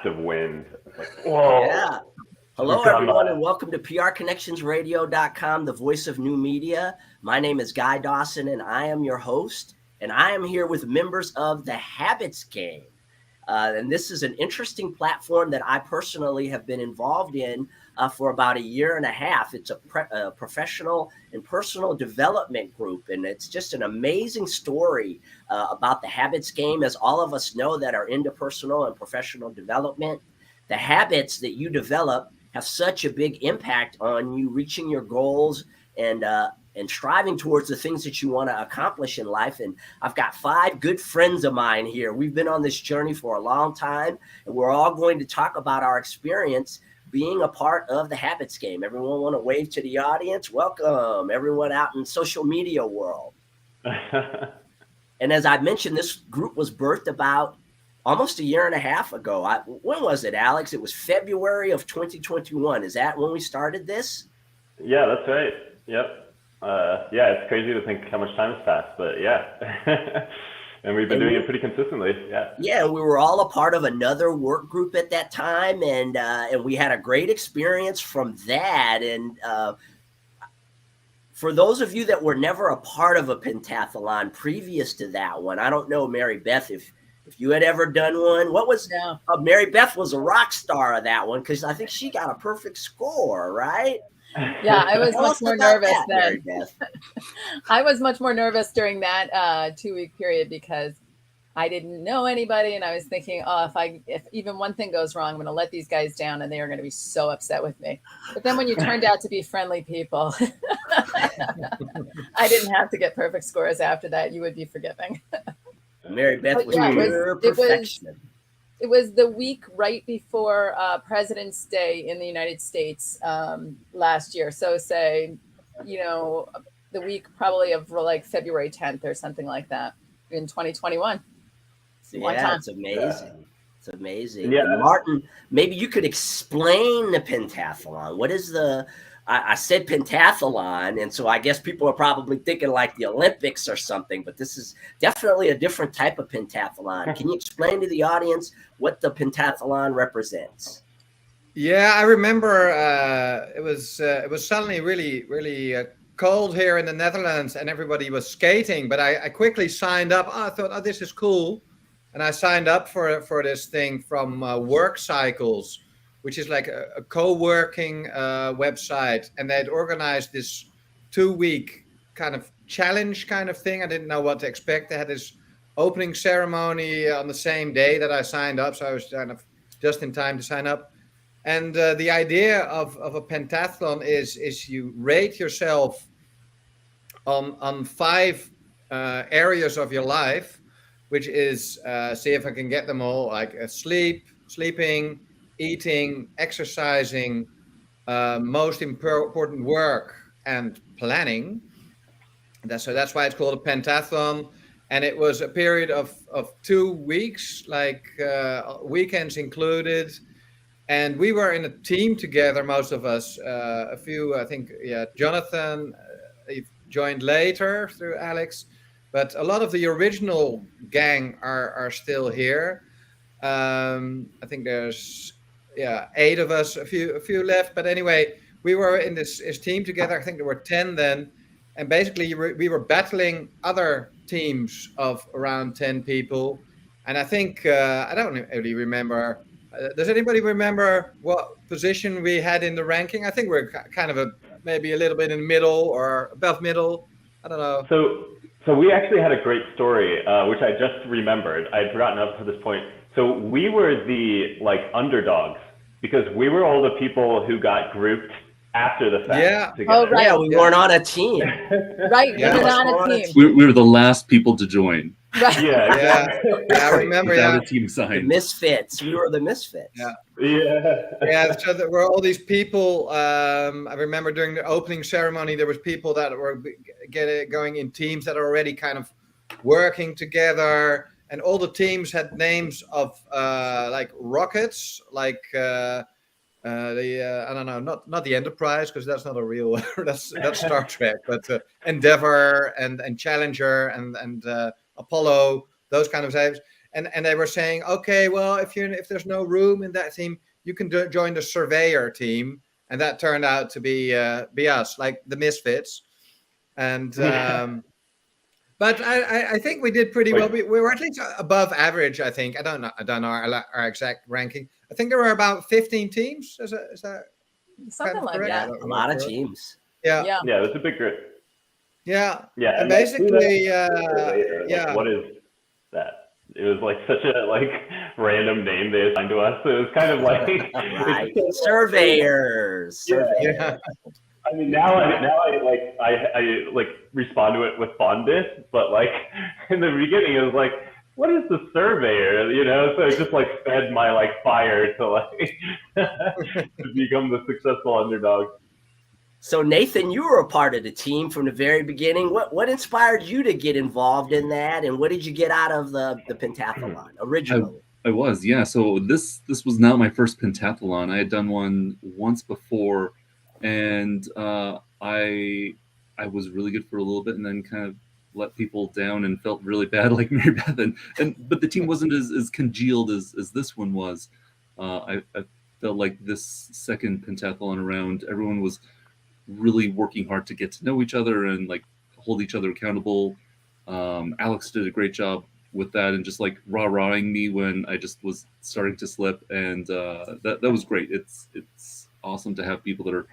massive wind. It's like, whoa. Yeah. Hello, everyone, and welcome to PRConnectionsRadio.com, the voice of new media. My name is Guy Dawson, and I am your host. And I am here with members of the Habits Game. And this is an interesting platform that I personally have been involved in for about a year and a half. It's a professional and personal development group, and it's just an amazing story about the Habits Game. As all of us know that are into personal and professional development, the habits that you develop have such a big impact on you reaching your goals and striving towards the things that you want to accomplish in life. And I've got 5 good friends of mine here. We've been on this journey for a long time, and we're all going to talk about our experience being a part of the Habits Game. Everyone want to wave to the audience? Welcome, everyone out in social media world. And as I mentioned, this group was birthed about almost a year and a half ago. When was it, Alex? It was February of 2021. Is that when we started this? Yeah, that's right. Yep. Yeah, it's crazy to think how much time has passed, but yeah. And we've been doing it pretty consistently. Yeah. Yeah, we were all a part of another work group at that time, and we had a great experience from that. And for those of you that were never a part of a pentathlon previous to that one, I don't know, Mary Beth, if you had ever done one. What was Mary Beth was a rock star of that one, because I think she got a perfect score, right? Yeah, I was much more nervous then. I was much more nervous during that 2-week period because I didn't know anybody, and I was thinking, if even one thing goes wrong, I'm going to let these guys down, and they are going to be so upset with me. But then when you turned out to be friendly people, I didn't have to get perfect scores after that. You would be forgiving. Mary Beth was pure perfection. It was the week right before President's Day in the United States last year. So say, the week probably of like February 10th or something like that in 2021. Yeah, it's amazing. It's amazing. Yeah. And Martin, maybe you could explain the pentathlon. What is I said pentathlon, and so I guess people are probably thinking like the Olympics or something, but this is definitely a different type of pentathlon. Can you explain to the audience what the pentathlon represents? Yeah, I remember it was suddenly really cold here in the Netherlands, and everybody was skating, but I quickly signed up. I thought, this is cool, and I signed up for this thing from Work Cycles, which is like a co-working website. And they'd organized this 2-week kind of challenge kind of thing. I didn't know what to expect. They had this opening ceremony on the same day that I signed up. So I was kind of just in time to sign up. And the idea of a pentathlon is you rate yourself on 5 areas of your life, which is, see if I can get them all, like sleeping, eating, exercising, most important work, and planning. So that's why it's called a pentathlon. And it was a period of 2 weeks, like weekends included. And we were in a team together, most of us. A few, I think, Jonathan joined later through Alex. But a lot of the original gang are still here. I think there's 8 of us, a few left, but anyway, we were in this team together. I think there were 10 then, and basically we were battling other teams of around 10 people. And I think I don't really remember. Does anybody remember what position we had in the ranking? I think we're kind of maybe a little bit in the middle or above middle. I don't know. So we actually had a great story, which I just remembered. I'd forgotten up to this point. So we were the underdogs, because we were all the people who got grouped after the fact. Together. Oh, right. Yeah, we weren't on a team. Right, we were not on a team. We were the last people to join. Right. Yeah, I remember. Without a team sign. The misfits. We were the misfits. Yeah. So there were all these people. I remember during the opening ceremony, there was people that were going in teams that are already kind of working together. And all the teams had names of like rockets, like I don't know, not the Enterprise, because that's not a real that's Star Trek, but Endeavor and Challenger and Apollo, those kind of names. and they were saying, okay, well, if there's no room in that team, you can join the surveyor team, and that turned out to be us, like the misfits, and. But I think we did pretty well. We were at least above average, I think. I don't know our exact ranking. I think there were about 15 teams. Is that something like that? A lot of teams. Yeah, it was a big group. Yeah. Yeah. And basically, what is that? It was like such a random name they assigned to us. So it was kind of like right. Surveyors. Yeah. I mean, now I respond to it with fondness, but in the beginning it was like, what is the surveyor? So it just fed my fire to to become the successful underdog. So Nathan, you were a part of the team from the very beginning. What inspired you to get involved in that, and what did you get out of the pentathlon originally? I was, yeah. So this was not my first pentathlon. I had done one once before. And I was really good for a little bit, and then kind of let people down and felt really bad, like Mary Beth. But the team wasn't as congealed as this one was. I felt like this second pentathlon around, everyone was really working hard to get to know each other and hold each other accountable. Alex did a great job with that, and just rah-rahing me when I just was starting to slip, and that was great. It's awesome to have people that are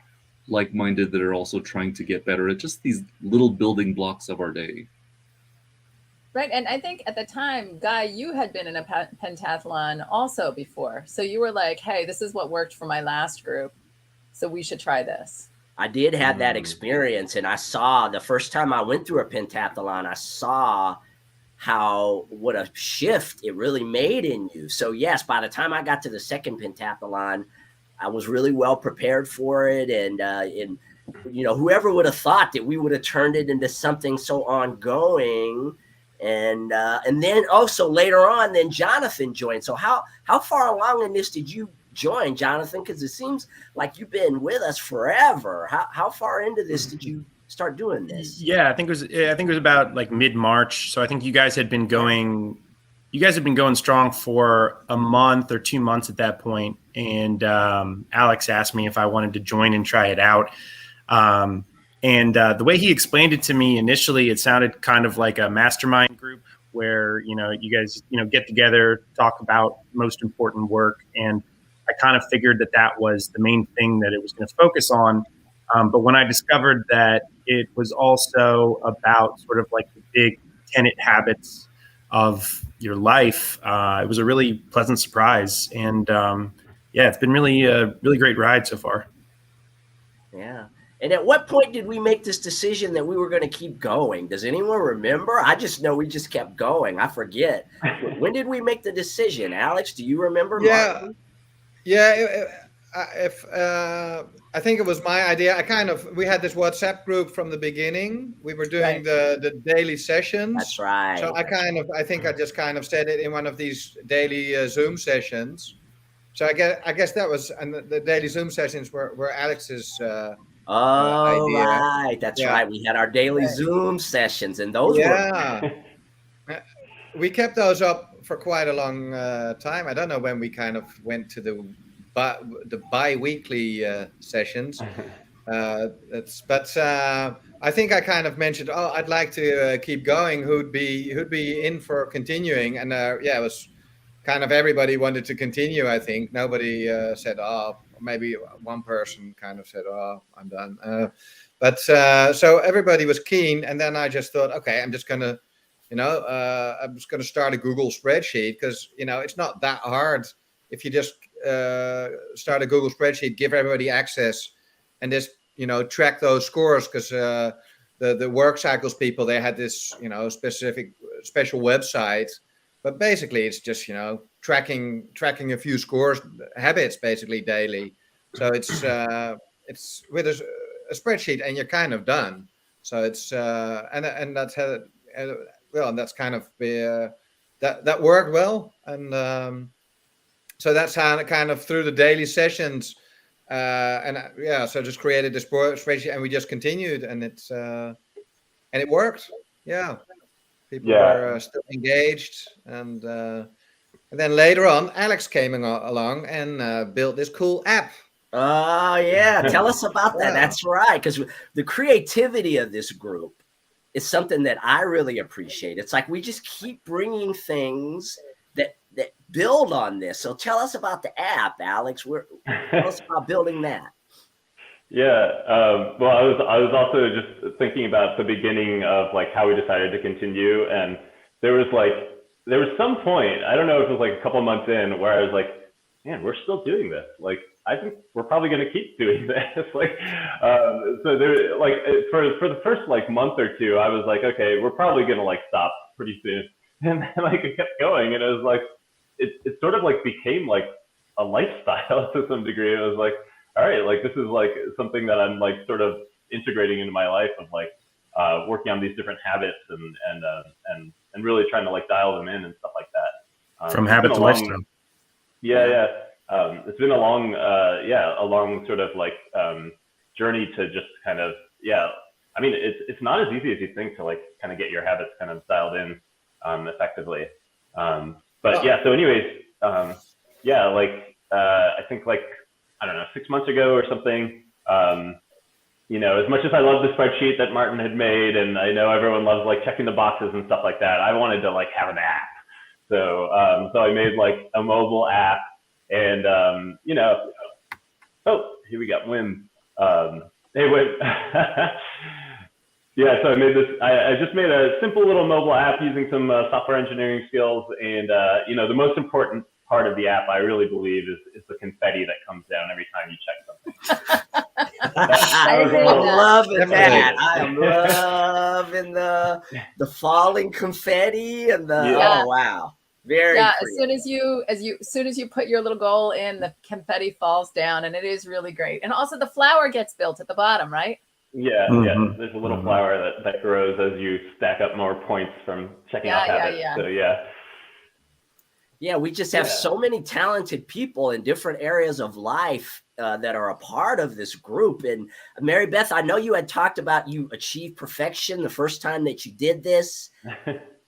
like-minded, that are also trying to get better at just these little building blocks of our day. Right. And I think at the time, Guy, you had been in a pentathlon also before. So you were like, hey, this is what worked for my last group, so we should try this. I did have that experience, and I saw the first time I went through a pentathlon, I saw what a shift it really made in you. So yes, by the time I got to the second pentathlon, I was really well prepared for it, and whoever would have thought that we would have turned it into something so ongoing, and then also later on, then Jonathan joined. So how far along in this did you join, Jonathan? Because it seems like you've been with us forever. How far into this did you start doing this? Yeah, I think it was about mid-March. So I think you guys had been going strong for a month or 2 months at that point. And Alex asked me if I wanted to join and try it out. And the way he explained it to me initially, it sounded kind of like a mastermind group where, you guys, get together, talk about most important work. And I kind of figured that was the main thing that it was going to focus on. But when I discovered that it was also about sort of the big tenet habits of your life, it was a really pleasant surprise. And it's been really a really great ride so far. Yeah. And at what point did we make this decision that we were going to keep going? Does anyone remember? I just know we just kept going. I forget. When did we make the decision? Alex, do you remember? Yeah. Martin? Yeah. I think it was my idea. We had this WhatsApp group from the beginning. We were doing the daily sessions. That's right. So I think I just said it in one of these daily Zoom sessions. So I guess that was, and the daily Zoom sessions were Alex's idea. Right. That's right. We had our daily Zoom sessions, and those were. We kept those up for quite a long time. I don't know when we went to the bi-weekly sessions. But I think I mentioned, I'd like to keep going. Who'd be in for continuing? And it was everybody wanted to continue. I think nobody said, maybe one person said, I'm done. But so everybody was keen. And then I just thought, okay, I'm just gonna start a Google spreadsheet, because it's not that hard if you just start a Google spreadsheet, give everybody access, and just track those scores. Because the work cycles people, they had this special website, but basically it's just tracking a few scores, habits, basically daily. So it's with a spreadsheet, and you're kind of done. So it's and that's how and that's that worked well. And so that's how through the daily sessions, so just created this spreadsheet, and we just continued, and it worked. Yeah. People were still engaged, and then later on, Alex came along and built this cool app. Oh, yeah. Tell us about that. That's right. Because the creativity of this group is something that I really appreciate. It's like we just keep bringing things that build on this. So tell us about the app, Alex. Tell us about building that. Yeah. Well, I was also just thinking about the beginning of like how we decided to continue, and there was some point, I don't know if it was like a couple months in, where I was like, man, we're still doing this. Like, I think we're probably going to keep doing this. Like, so there, like for the first like month or two, I was like, okay, we're probably going to like stop pretty soon. And then like it kept going, and it was like, it sort of like became like a lifestyle to some degree. It was like, all right, like this is like something that I'm like sort of integrating into my life of like working on these different habits and really trying to like dial them in and stuff like that. From habit to lifestyle. Yeah. It's been a long sort of like journey to just kind of, I mean, it's not as easy as you think to like kind of get your habits kind of dialed in effectively. But yeah, so anyways, I think like, I don't know, 6 months ago or something, you know, as much as I love the spreadsheet that Martin had made, and I know everyone loves like checking the boxes and stuff like that, I wanted to like have an app. So I made like a mobile app, and you know, oh, here we got Wim. Hey, Wim. Yeah, so I made this. I just made a simple little mobile app using some software engineering skills, and you know, the most important part of the app, I really believe, is the confetti that comes down every time you check something. I'm loving that. I am loving the falling confetti and the oh wow, very creative. As soon as you put your little goal in, the confetti falls down, and it is really great. And also the flower gets built at the bottom, right? Yeah, yeah. There's a little flower that grows as you stack up more points from checking out habits. So yeah, we just have so many talented people in different areas of life that are a part of this group. And Mary Beth, I know you had talked about you achieved perfection the first time that you did this.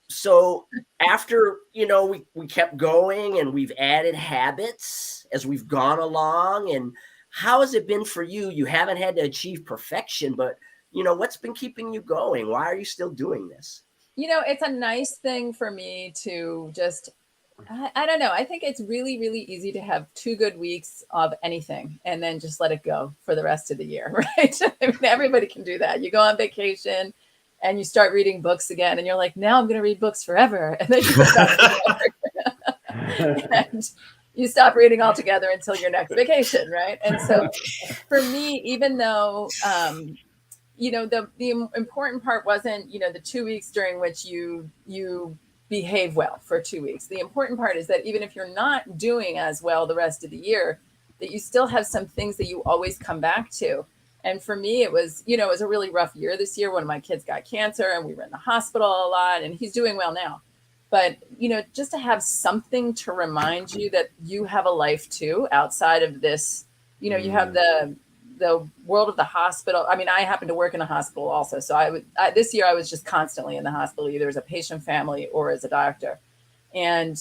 So after, you know, we kept going and we've added habits as we've gone along. And how has it been for you? You haven't had to achieve perfection, but, you know, what's been keeping you going? Why are you still doing this? You know, it's a nice thing for me to just, I don't know. I think it's really, really easy to have 2 good weeks of anything and then just let it go for the rest of the year, right? I mean, everybody can do that. You go on vacation and you start reading books again and you're like, now I'm going to read books forever. And then you stop and you stop reading altogether until your next vacation, right? And so for me, even though, you know, the important part wasn't, you know, the 2 weeks during which you behave well for 2 weeks. The important part is that even if you're not doing as well the rest of the year, that you still have some things that you always come back to. And for me, it was, you know, it was a really rough year this year. One of my kids got cancer and we were in the hospital a lot, and he's doing well now. But, you know, just to have something to remind you that you have a life too, outside of this, you know, you have the world of the hospital. I mean, I happen to work in a hospital also. So this year I was just constantly in the hospital, either as a patient family or as a doctor. And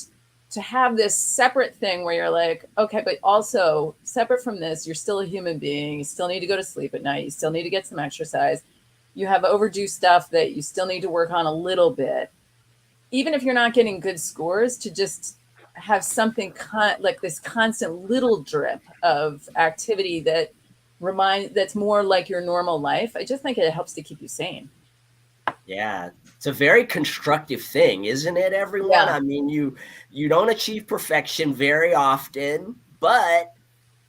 to have this separate thing where you're like, okay, but also separate from this, you're still a human being. You still need to go to sleep at night. You still need to get some exercise. You have overdue stuff that you still need to work on a little bit. Even if you're not getting good scores, to just have something like this constant little drip of activity that's more like your normal life. I just think it helps to keep you sane. Yeah, it's a very constructive thing, isn't it, everyone? Yeah. I mean, you don't achieve perfection very often, but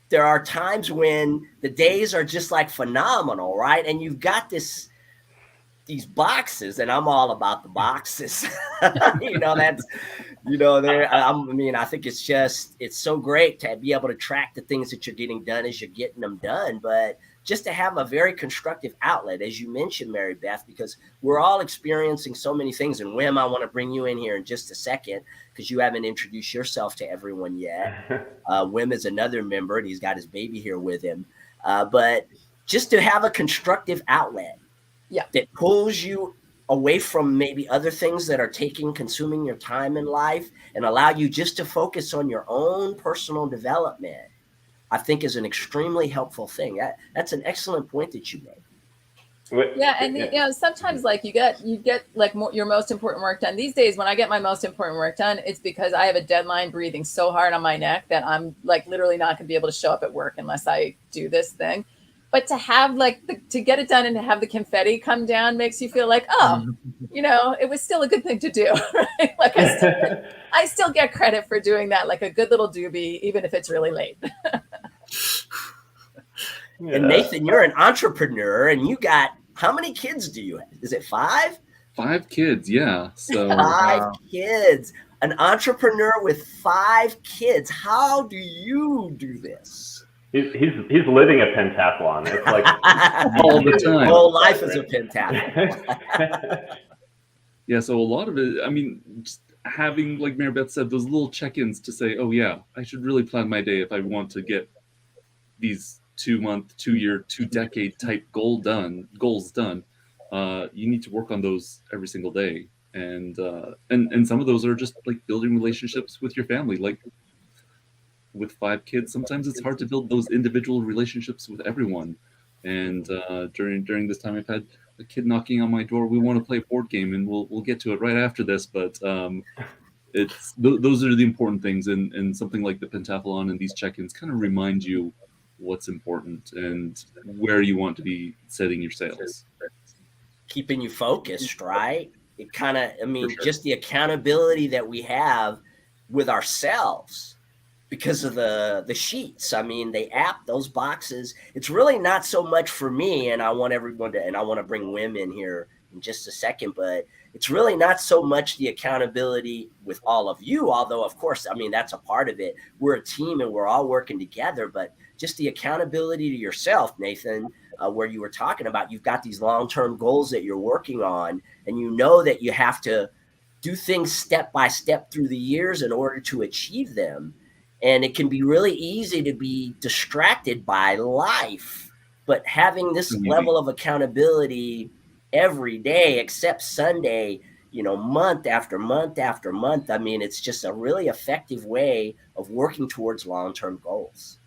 there are times when the days are just like phenomenal, right? And you've got these boxes, and I'm all about the boxes. You know, that's, you know, I think it's so great to be able to track the things that you're getting done as you're getting them done, but just to have a very constructive outlet, as you mentioned, Mary Beth, because we're all experiencing so many things. And Wim, I want to bring you in here in just a second, because you haven't introduced yourself to everyone yet. Wim is another member, and he's got his baby here with him. But just to have a constructive outlet that pulls you away from maybe other things that are consuming your time in life and allow you just to focus on your own personal development, I think is an extremely helpful thing. That's an excellent point that you made. Yeah, and sometimes like you get like your most important work done. These days, when I get my most important work done, it's because I have a deadline breathing so hard on my neck that I'm like literally not going to be able to show up at work unless I do this thing. But to have to get it done and to have the confetti come down makes you feel like, oh, it was still a good thing to do. Right? Like I still get credit for doing that, like a good little doobie, even if it's really late. Yeah. And Nathan, you're an entrepreneur, and you got, how many kids do you have? Is it 5? 5 kids, yeah. So 5 kids. An entrepreneur with 5 kids. How do you do this? He's living a pentathlon. It's like all the time. Whole life is a pentathlon. Yeah, so a lot of it, I mean, just having, like Mary Beth said, those little check-ins to say, oh yeah, I should really plan my day if I want to get these 2-month, 2-year, 2-decade type goals done. You need to work on those every single day, and some of those are just like building relationships with your family. Like with 5 kids, sometimes it's hard to build those individual relationships with everyone. And during this time, I've had a kid knocking on my door. We want to play a board game, and we'll get to it right after this. But it's those are the important things, and something like the pentathlon and these check-ins kind of remind you what's important and where you want to be setting your sails. Keeping you focused, right? It kind of, Sure. just the accountability that we have with ourselves because of the sheets. I mean, the app, those boxes, it's really not so much for me. And I want everyone to, and I want to bring Wim in here in just a second, but it's really not so much the accountability with all of you, although of course, I mean, that's a part of it. We're a team and we're all working together, but just the accountability to yourself, Nathan, where you were talking about, you've got these long-term goals that you're working on, and you know that you have to do things step by step through the years in order to achieve them. And it can be really easy to be distracted by life, but having this level of accountability every day, except Sunday, month after month after month, I mean, it's just a really effective way of working towards long-term goals.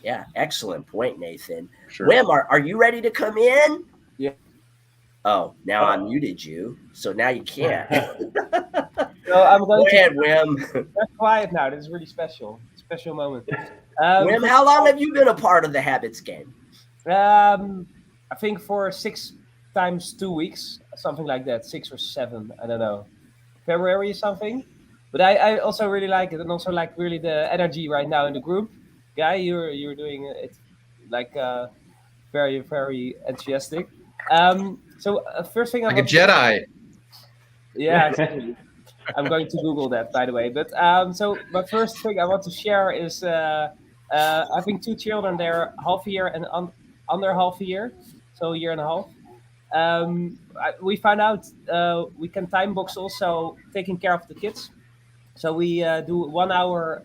Yeah, excellent point, Nathan. Sure. Wim, are you ready to come in? Yeah. Oh, now I muted you, so now you can't. So I'm going Go ahead, Wim. Get quiet now. This is really special moment. Wim, how long have you been a part of the Habits game? I think for 6 times 2 weeks, something like that, 6 or 7. I don't know, February or something. But I also really like it, and also like really the energy right now in the group. Guy, you're doing it like very, very enthusiastic. So first thing like a Jedi. Yeah, exactly. I'm going to Google that, by the way. But so my first thing I want to share is having 2 children. They're half a year and under half a year, so a year and a half. We found out we can time box also taking care of the kids. So we do 1 hour,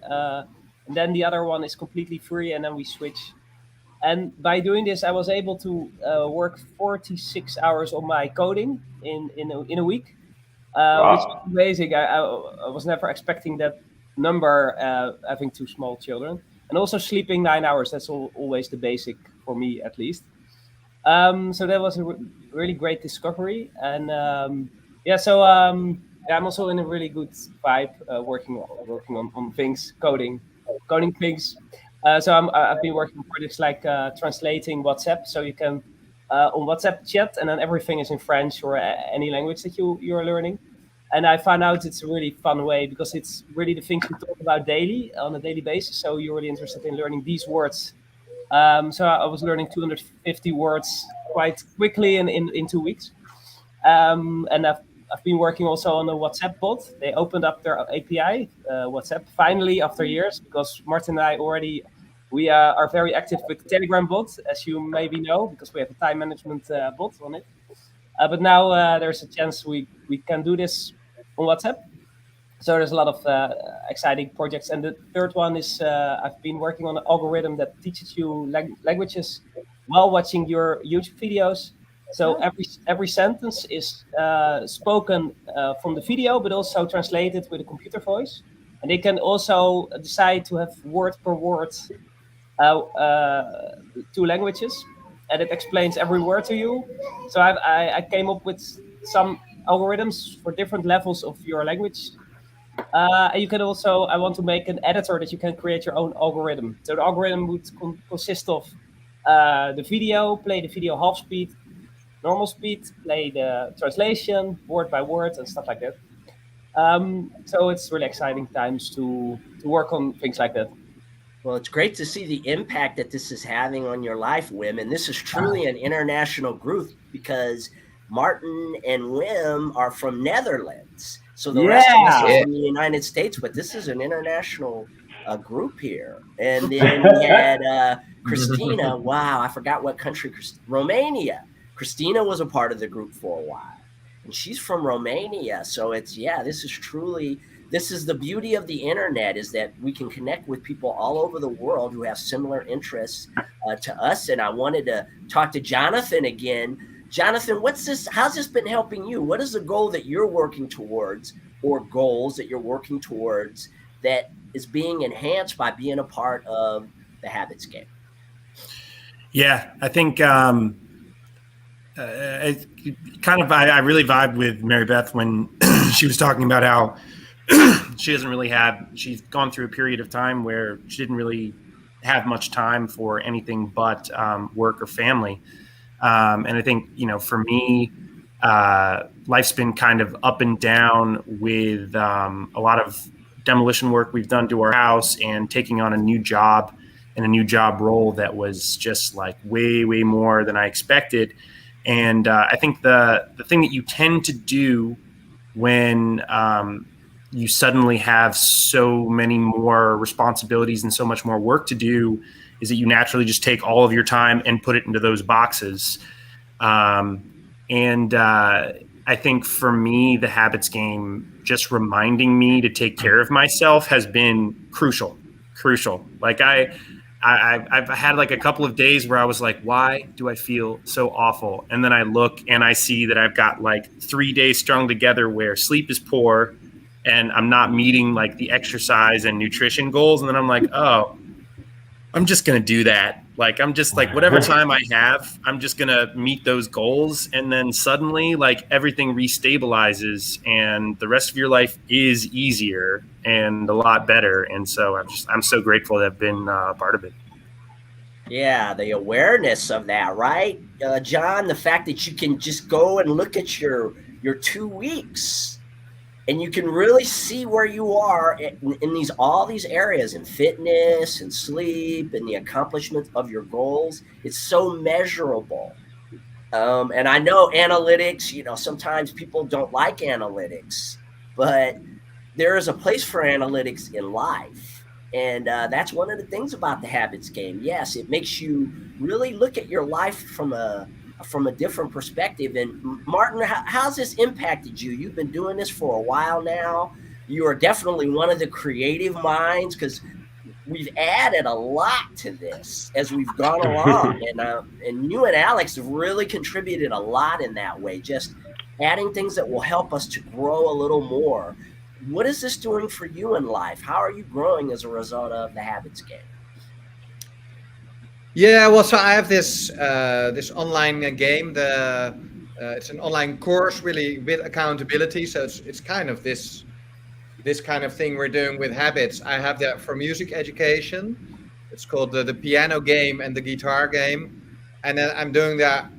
and then the other one is completely free, and then we switch. And by doing this, I was able to work 46 hours on my coding in a week. Which is amazing. I was never expecting that number, having 2 small children, and also sleeping 9 hours. That's always the basic for me, at least. So that was a really great discovery, and I'm also in a really good vibe, working on things, coding things. So I've been working on projects like translating WhatsApp, so you can on WhatsApp chat, and then everything is in French or any language that you're learning. And I found out it's a really fun way because it's really the things we talk about daily on a daily basis. So you're really interested in learning these words. So I was learning 250 words quite quickly in 2 weeks. And I've been working also on a WhatsApp bot. They opened up their API, WhatsApp, finally after years, because Martin and I we are very active with the Telegram bot, as you maybe know, because we have a time management bot on it. But now there's a chance we can do this on WhatsApp. So there's a lot of exciting projects. And the third one is I've been working on an algorithm that teaches you languages while watching your YouTube videos. So every sentence is spoken from the video, but also translated with a computer voice. And they can also decide to have word per word 2 languages, and it explains every word to you. So I came up with some algorithms for different levels of your language. And you can also, I want to make an editor that you can create your own algorithm. So the algorithm would consist of the video, play the video half speed, normal speed, play the translation word by word and stuff like that. So it's really exciting times to work on things like that. Well, it's great to see the impact that this is having on your life, Wim. And this is truly an international group because Martin and Wim are from Netherlands. So the rest of us are from the United States, but this is an international group here. And then we had Christina. Wow, I forgot what country. Romania. Christina was a part of the group for a while. And she's from Romania. So it's, this is truly... This is the beauty of the internet, is that we can connect with people all over the world who have similar interests to us. And I wanted to talk to Jonathan again. Jonathan, how's this been helping you? What is the goal that you're working towards, or goals that you're working towards, that is being enhanced by being a part of the Habits Game? Yeah, I think I really vibed with Mary Beth when she was talking about how she's gone through a period of time where she didn't really have much time for anything but work or family. And I think, for me, life's been kind of up and down with a lot of demolition work we've done to our house and taking on a new job and a new job role that was just like way, way more than I expected. And I think the thing that you tend to do when you suddenly have so many more responsibilities and so much more work to do is that you naturally just take all of your time and put it into those boxes. I think for me, the Habits Game, just reminding me to take care of myself has been crucial. Like I've had like a couple of days where I was like, why do I feel so awful? And then I look and I see that I've got like 3 days strung together where sleep is poor and I'm not meeting like the exercise and nutrition goals. And then I'm like, oh, I'm just going to do that. Like, I'm just like, whatever time I have, I'm just going to meet those goals. And then suddenly like everything restabilizes and the rest of your life is easier and a lot better. And so I'm so grateful to have been a part of it. Yeah, the awareness of that, right? John, the fact that you can just go and look at your 2 weeks and you can really see where you are in all these areas, in fitness and sleep and the accomplishment of your goals. It's so measurable. And I know analytics, sometimes people don't like analytics, but there is a place for analytics in life. And that's one of the things about the Habits Game. Yes, it makes you really look at your life from a different perspective. And Martin, how's this impacted you? You've been doing this for a while now. You are definitely one of the creative minds, because we've added a lot to this as we've gone along. And you and Alex have really contributed a lot in that way, just adding things that will help us to grow a little more. What is this doing for you in life? How are you growing as a result of the Habits Game? Yeah, well, so I have this online game. It's an online course, really, with accountability. So it's kind of this kind of thing we're doing with habits. I have that for music education. It's called the piano game and the guitar game, and then I'm doing that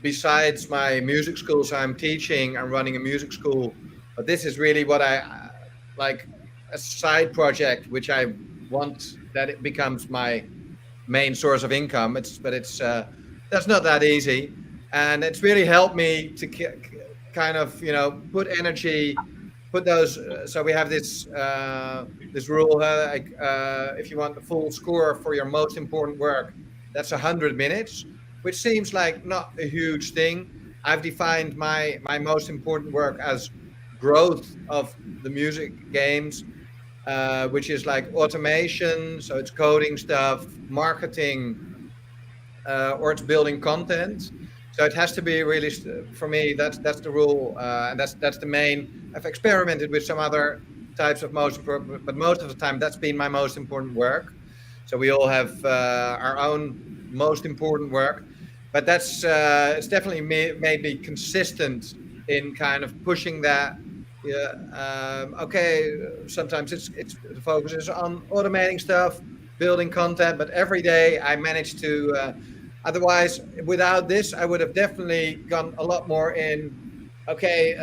besides my music school. So I'm teaching. I'm running a music school, but this is really what I like, a side project, which I want that it becomes my main source of income. That's not that easy, and it's really helped me to kind of put energy, put those. So we have this rule, if you want the full score for your most important work, that's 100 minutes, which seems like not a huge thing. I've defined my most important work as growth of the music games, which is like automation, so it's coding stuff, marketing, or it's building content. So it has to be really, for me, that's the rule, and that's the main. I've experimented with some other types of most important, but most of the time that's been my most important work. So we all have our own most important work, but that's it's definitely made me consistent in kind of pushing that. Yeah. Okay. Sometimes it's the focus is on automating stuff, building content, but every day I manage to. Otherwise, without this, I would have definitely gone a lot more in. Okay,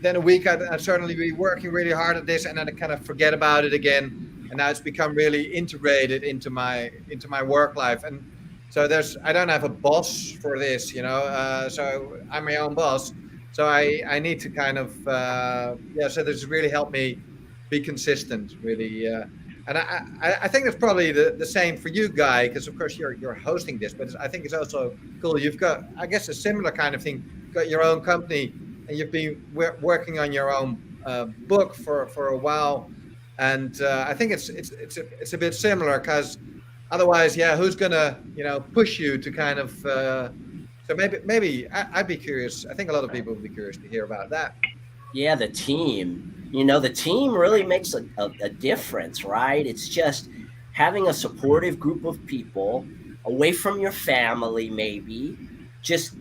then a week I'd certainly be working really hard at this, and then I kind of forget about it again. And now it's become really integrated into my work life. And so I don't have a boss for this, so I'm my own boss. So I need to kind of so this really helped me be consistent, really. And I think it's probably the same for you, Guy, because of course you're hosting this, but I think it's also cool. You've got, I guess, a similar kind of thing. You've got your own company, and you've been working on your own book for a while, and I think it's a bit similar because otherwise, who's gonna push you to kind of? So maybe I'd be curious. I think a lot of people would be curious to hear about that. Yeah, the team. The team really makes a difference, right? It's just having a supportive group of people away from your family, maybe. Just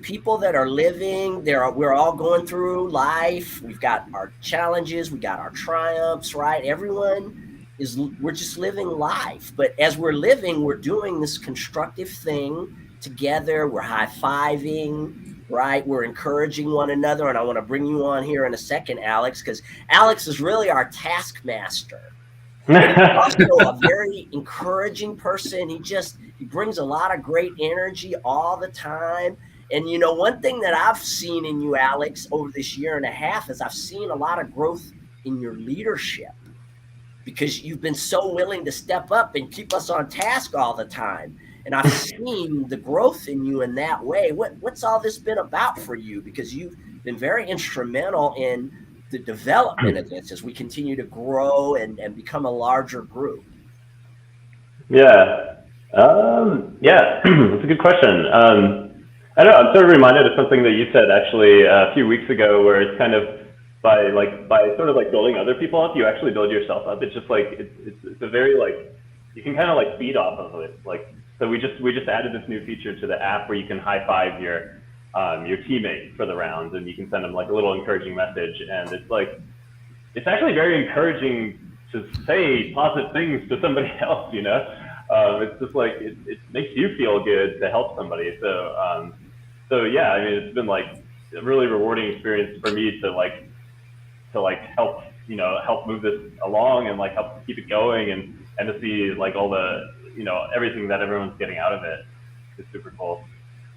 people that are living there. We're all going through life. We've got our challenges, we got our triumphs, right? We're just living life. But as we're living, we're doing this constructive thing together. We're high-fiving. Right, we're encouraging one another, and I want to bring you on here in a second, Alex, because Alex is really our taskmaster. He's also a very encouraging person. He brings a lot of great energy all the time. And one thing that I've seen in you, Alex, over this year and a half is I've seen a lot of growth in your leadership because you've been so willing to step up and keep us on task all the time. And I've seen the growth in you in that way. What's all this been about for you? Because you've been very instrumental in the development of this as we continue to grow and become a larger group. Yeah. That's a good question. I don't know, I'm sort of reminded of something that you said actually a few weeks ago, where it's kind of by sort of like building other people up, you actually build yourself up. It's just like, it's a very you can kind of like feed off of it. So we just added this new feature to the app where you can high five your teammate for the round, and you can send them like a little encouraging message. And it's actually very encouraging to say positive things to somebody else. It's just like it makes you feel good to help somebody. So yeah, I mean, it's been like a really rewarding experience for me to help move this along and help keep it going, and to see all the everything that everyone's getting out of it is super cool.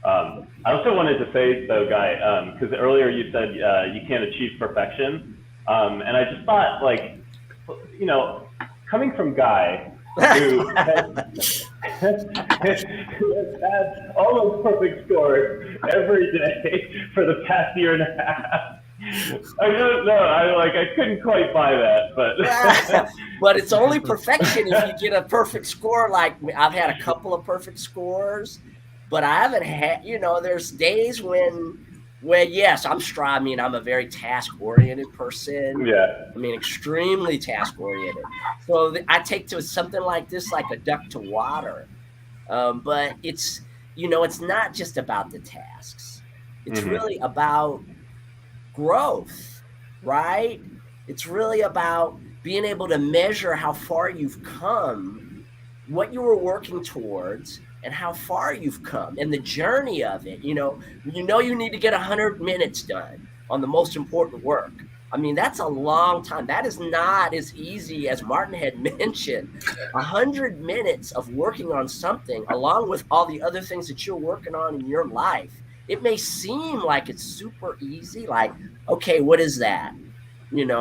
I also wanted to say though, Guy, because earlier you said you can't achieve perfection, and I just thought coming from Guy, who has had almost perfect scores every day for the past year and a half. I don't know. I couldn't quite buy that, but but it's only perfection if you get a perfect score. Like I've had a couple of perfect scores, but I haven't had. There's days when yes, I'm striving. I'm a very task-oriented person. Yeah. I mean, extremely task-oriented. So I take to something like this like a duck to water. But it's it's not just about the tasks. It's really about growth, right? It's really about being able to measure how far you've come, what you were working towards, and how far you've come, and the journey of it. You need to get 100 minutes done on the most important work. I mean, that's a long time. That is not as easy as Martin had mentioned. 100 minutes of working on something, along with all the other things that you're working on in your life. It may seem like it's super easy, like, okay, what is that? An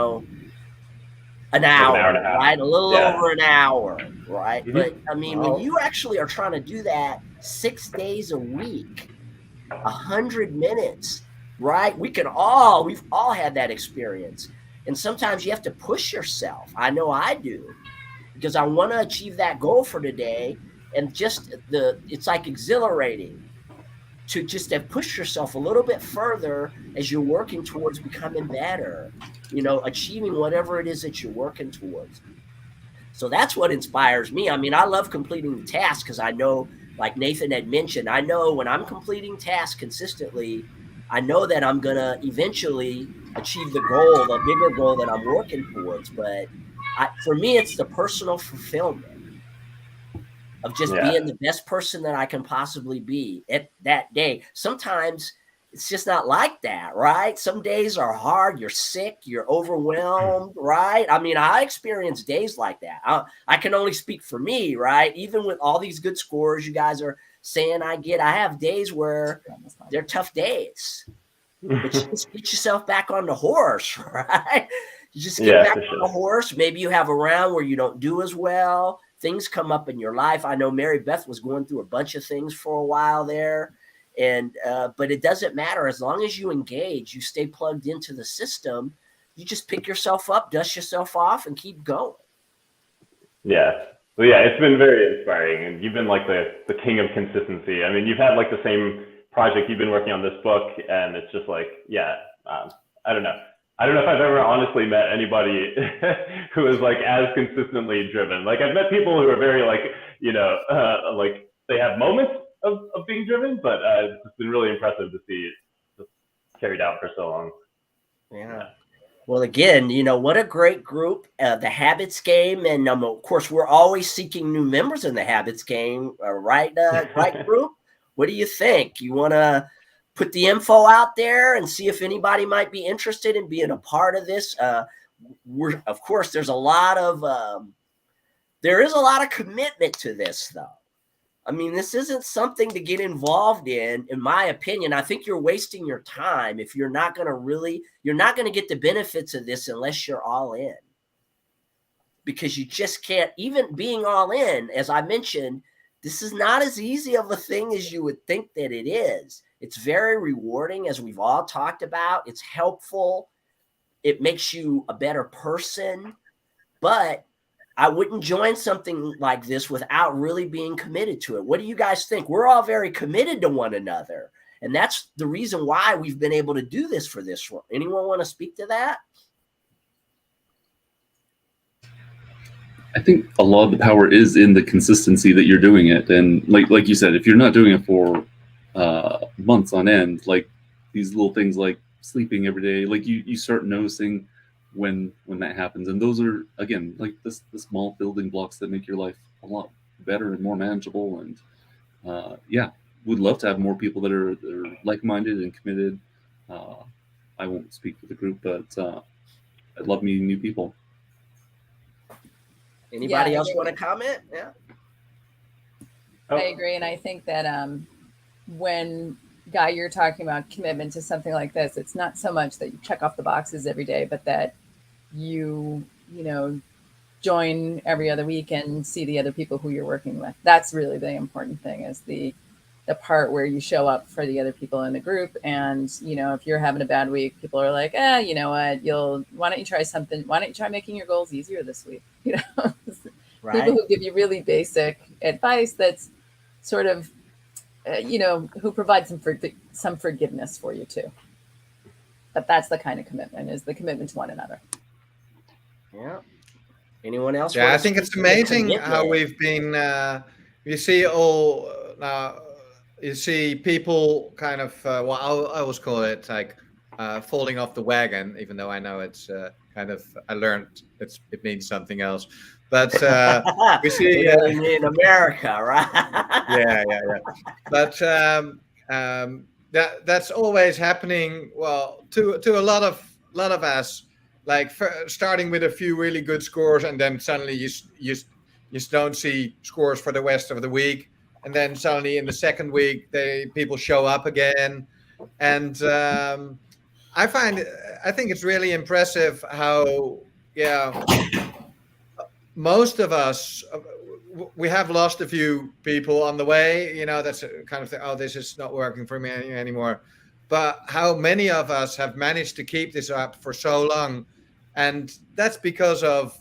hour, right? A little over an hour, right? But I mean, when you actually are trying to do that 6 days a week, 100 minutes, right? We've all had that experience. And sometimes you have to push yourself. I know I do, because I want to achieve that goal for today. And just it's like exhilarating. to just have pushed yourself a little bit further as you're working towards becoming better, achieving whatever it is that you're working towards. So that's what inspires me. I mean, I love completing the task because I know, like Nathan had mentioned, I know when I'm completing tasks consistently, I know that I'm going to eventually achieve the goal, the bigger goal that I'm working towards. But for me, it's the personal fulfillment of just being the best person that I can possibly be at that day. Sometimes it's just not like that, right? Some days are hard. You're sick. You're overwhelmed, right? I mean, I experience days like that. I can only speak for me, right? Even with all these good scores you guys are saying I have days where they're tough days. But you just get yourself back on the horse, right? You just get back on the horse. Maybe you have a round where you don't do as well. Things come up in your life. I know Mary Beth was going through a bunch of things for a while there. And but it doesn't matter. As long as you engage, you stay plugged into the system, you just pick yourself up, dust yourself off, and keep going. Yeah. Well, yeah, it's been very inspiring. And you've been like the king of consistency. I mean, you've had like the same project. You've been working on this book, and it's just like, I don't know. I don't know if I've ever honestly met anybody who is like as consistently driven. Like I've met people who are very like, like they have moments of being driven, but it's been really impressive to see it just carried out for so long. Yeah. Well, again, what a great group, the Habits Game. And of course, we're always seeking new members in the Habits Game, right group? What do you think? You want to put the info out there and see if anybody might be interested in being a part of this? Of course, there is a lot of commitment to this, though. I mean, this isn't something to get involved in my opinion. I think you're wasting your time if you're not going to get the benefits of this unless you're all in. Because you just can't, even being all in, as I mentioned, this is not as easy of a thing as you would think that it is. It's very rewarding, as we've all talked about. It's helpful. It makes you a better person. But I wouldn't join something like this without really being committed to it. What do you guys think? We're all very committed to one another. And that's the reason why we've been able to do this for this one. Anyone want to speak to that? I think a lot of the power is in the consistency that you're doing it. And like you said, if you're not doing it for months on end, like these little things like sleeping every day, like you start noticing when that happens. And those are, again, like the small building blocks that make your life a lot better and more manageable. And would love to have more people that are like-minded and committed. I won't speak for the group, but I love meeting new people. Anybody else want to comment? Yeah. I agree. And I think that when, Guy, you're talking about commitment to something like this, it's not so much that you check off the boxes every day, but that you join every other week and see the other people who you're working with. That's really the important thing, is the part where you show up for the other people in the group. And, if you're having a bad week, people are like, you know what, why don't you try something? Why don't you try making your goals easier this week? Right. People who give you really basic advice that's sort of, who provide some forgiveness for you too. But that's the kind of commitment, is the commitment to one another. Yeah. Anyone else? Yeah, I think it's amazing how we've been, you see people kind of, I always call it like falling off the wagon, even though I know it's kind of, I learned it means something else. But we see in America, right? Yeah. But that's always happening. Well, to a lot of us, like starting with a few really good scores, and then suddenly you don't see scores for the rest of the week, and then suddenly in the second week people show up again, and I think it's really impressive how most of us, we have lost a few people on the way, that's a kind of thing, this is not working for me anymore. But how many of us have managed to keep this up for so long? And that's because of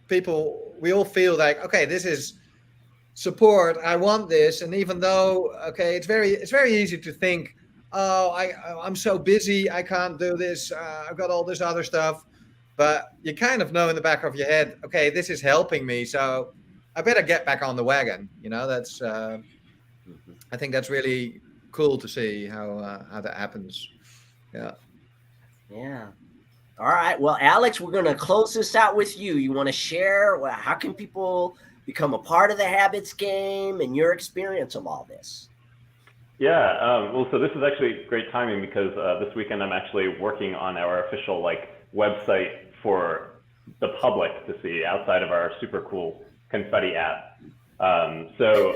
people, we all feel like, okay, this is support. I want this. And even though, okay, it's very easy to think, oh, I'm so busy, I can't do this. I've got all this other stuff. But you kind of know in the back of your head, okay, this is helping me, so I better get back on the wagon. That's I think that's really cool to see how that happens. Yeah. Yeah. All right. Well, Alex, we're going to close this out with you. You want to share how can people become a part of the Habits game and your experience of all this? Yeah. Well, so this is actually great timing because this weekend I'm actually working on our official website for the public to see outside of our super cool confetti app. So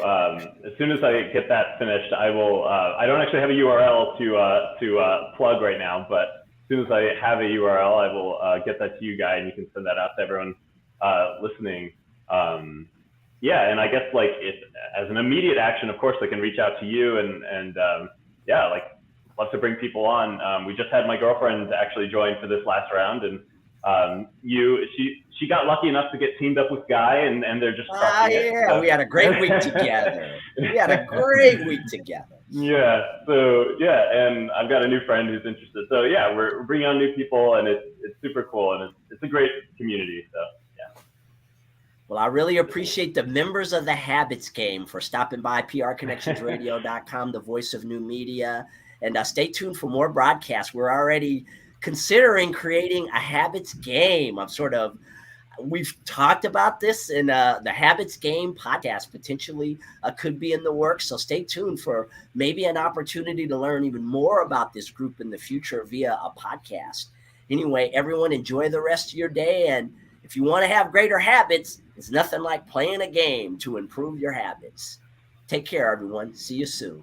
as soon as I get that finished, I will. I don't actually have a URL to plug right now, but as soon as I have a URL, I will get that to you guys, and you can send that out to everyone listening. Yeah, and I guess as an immediate action, of course, I can reach out to you and love to bring people on. We just had my girlfriend actually join for this last round, and she got lucky enough to get teamed up with Guy, and they're just so. We had a great week together. Yeah, and I've got a new friend who's interested. So yeah, we're bringing on new people, and it's super cool, and it's a great community. So yeah. Well, I really appreciate the members of the Habits Game for stopping by prconnectionsradio.com, the voice of new media, and stay tuned for more broadcasts. We're already considering creating a Habits Game. We've talked about this in the Habits Game podcast, potentially could be in the works. So stay tuned for maybe an opportunity to learn even more about this group in the future via a podcast. Anyway, everyone, enjoy the rest of your day. And if you want to have greater habits, it's nothing like playing a game to improve your habits. Take care, everyone. See you soon.